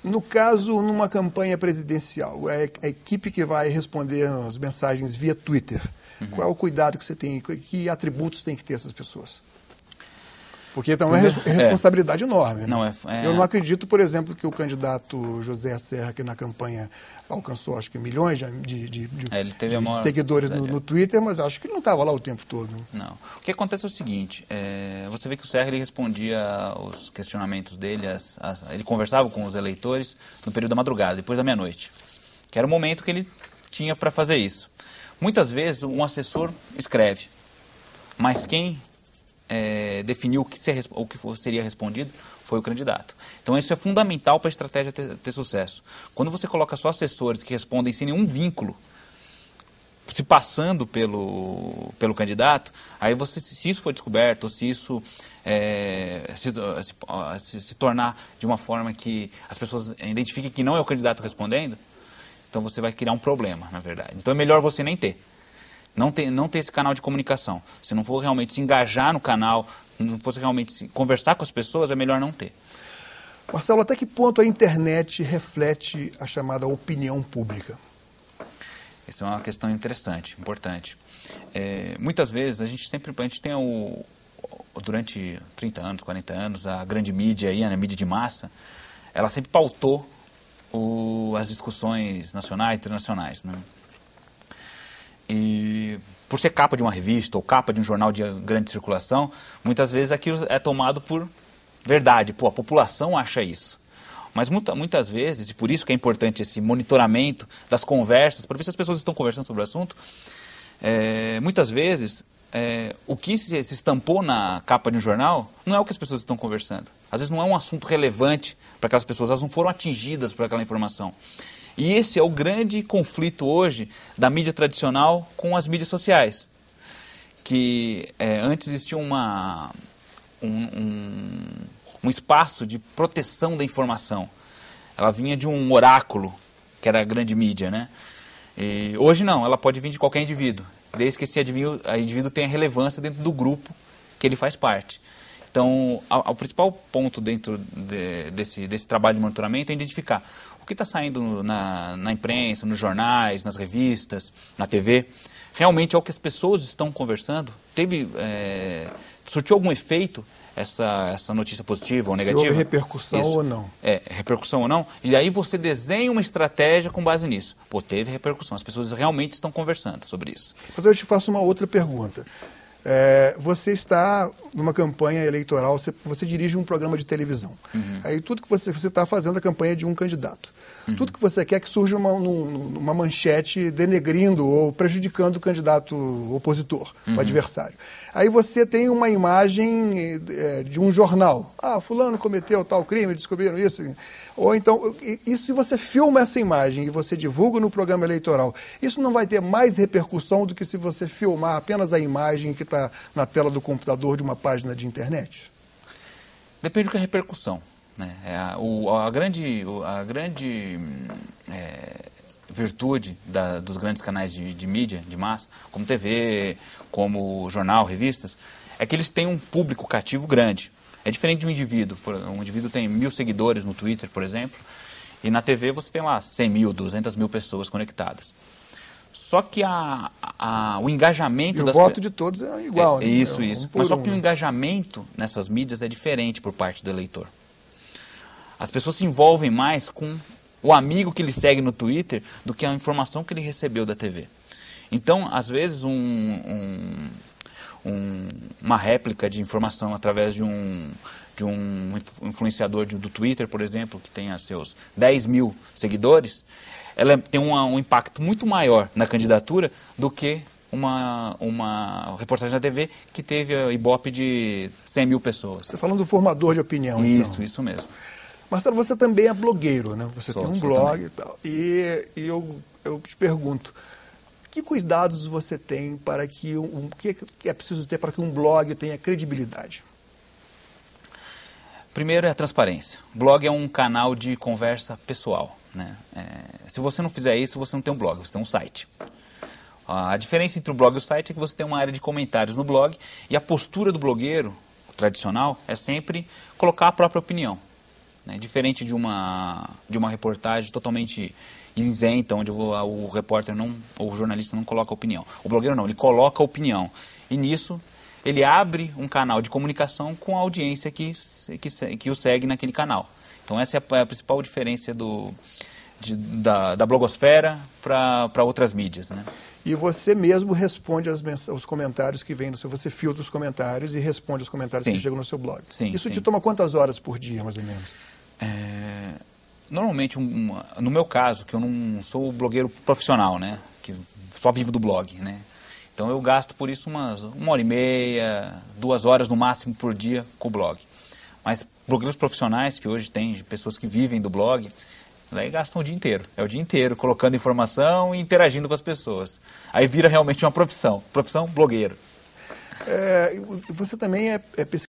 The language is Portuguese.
No caso, numa campanha presidencial, é a equipe que vai responder as mensagens via Twitter. Qual é o cuidado que você tem? Que atributos tem que ter essas pessoas? Porque então é responsabilidade enorme. Né? Eu não acredito, por exemplo, que o candidato José Serra, que na campanha alcançou, acho que milhões de seguidores no Twitter, mas acho que ele não estava lá o tempo todo. Não. O que acontece é o seguinte, você vê que o Serra ele respondia os questionamentos dele, ele conversava com os eleitores no período da madrugada, depois da meia-noite, que era o momento que ele tinha para fazer isso. Muitas vezes um assessor escreve, mas quem definiu o que seria respondido foi o candidato. Então isso é fundamental para a estratégia ter sucesso. Quando você coloca só assessores que respondem sem nenhum vínculo, se passando pelo candidato, aí se isso for descoberto, ou se isso se tornar de uma forma que as pessoas identifiquem que não é o candidato respondendo, então você vai criar um problema, na verdade. Então é melhor você nem ter. Não ter esse canal de comunicação. Se não for realmente se engajar no canal, não fosse realmente conversar com as pessoas, é melhor não ter. Marcelo, até que ponto a internet reflete a chamada opinião pública? Essa é uma questão interessante, importante. Muitas vezes, a gente tem durante 30 anos, 40 anos, a grande mídia, a mídia de massa, ela sempre pautou as discussões nacionais e internacionais, né? E por ser capa de uma revista ou capa de um jornal de grande circulação, muitas vezes aquilo é tomado por verdade. Pô, a população acha isso. Mas muitas vezes, e por isso que é importante esse monitoramento das conversas, para ver se as pessoas estão conversando sobre o assunto, muitas vezes o que se estampou na capa de um jornal não é o que as pessoas estão conversando. Às vezes não é um assunto relevante para aquelas pessoas, elas não foram atingidas por aquela informação. E esse é o grande conflito hoje da mídia tradicional com as mídias sociais. Que antes existia um espaço de proteção da informação. Ela vinha de um oráculo, que era a grande mídia, né? E hoje não, ela pode vir de qualquer indivíduo, desde que esse indivíduo tenha relevância dentro do grupo que ele faz parte. Então, o principal ponto dentro desse trabalho de monitoramento é identificar o que está saindo na imprensa, nos jornais, nas revistas, na TV. Realmente é o que as pessoas estão conversando? Surtiu algum efeito essa notícia positiva ou negativa? Se houve repercussão ou não. Repercussão ou não. E aí você desenha uma estratégia com base nisso. Pô, teve repercussão, as pessoas realmente estão conversando sobre isso. Mas eu te faço uma outra pergunta. Você está numa campanha eleitoral, você dirige um programa de televisão. Aí tudo que você está fazendo a campanha de um candidato. Tudo que você quer que surja uma manchete denegrindo ou prejudicando o candidato opositor, o adversário. Aí você tem uma imagem de um jornal. Ah, fulano cometeu tal crime, descobriram isso. Ou então, se você filma essa imagem e você divulga no programa eleitoral, isso não vai ter mais repercussão do que se você filmar apenas a imagem que está na tela do computador de uma página de internet? Depende do que é a repercussão. Né? A grande virtude dos grandes canais de mídia, de massa, como TV, como jornal, revistas, é que eles têm um público cativo grande. É diferente de um indivíduo. Um indivíduo tem 1000 seguidores no Twitter, por exemplo, e na TV você tem lá 100 mil, 200 mil pessoas conectadas. Só que o engajamento... O voto de todos é igual. Né? Isso. Mas só que o engajamento nessas mídias é diferente por parte do eleitor. As pessoas se envolvem mais com o amigo que ele segue no Twitter do que a informação que ele recebeu da TV. Então, às vezes, uma réplica de informação através de um influenciador do Twitter, por exemplo, que tenha seus 10 mil seguidores, ela tem um impacto muito maior na candidatura do que uma reportagem na TV que teve a ibope de 100 mil pessoas. Você está falando do formador de opinião, então. Isso mesmo. Marcelo, você também é blogueiro, né? Você tem um blog e tal. E eu te pergunto, que cuidados você tem para que o que é preciso ter para que um blog tenha credibilidade? Primeiro é a transparência. Blog é um canal de conversa pessoal, né? Se você não fizer isso, você não tem um blog, você tem um site. A diferença entre o blog e o site é que você tem uma área de comentários no blog e a postura do blogueiro tradicional é sempre colocar a própria opinião. né? Diferente de uma reportagem totalmente isenta, onde o repórter ou o jornalista não coloca opinião. O blogueiro não, ele coloca opinião. E nisso ele abre um canal de comunicação com a audiência que o segue naquele canal. Então essa é a principal diferença da blogosfera para outras mídias, né? E você mesmo responde aos comentários que vêm no seu... Você filtra os comentários e responde os comentários que chegam no seu blog. Sim, Isso sim. te toma quantas horas por dia, mais ou menos? Normalmente, no meu caso, que eu não sou blogueiro profissional, né? Que só vivo do blog, né? Então eu gasto por isso uma hora e meia, 2 horas no máximo por dia com o blog. Mas blogueiros profissionais, que hoje tem pessoas que vivem do blog, daí gastam o dia inteiro. É o dia inteiro colocando informação e interagindo com as pessoas. Aí vira realmente uma profissão blogueiro. Você também é pesquisador.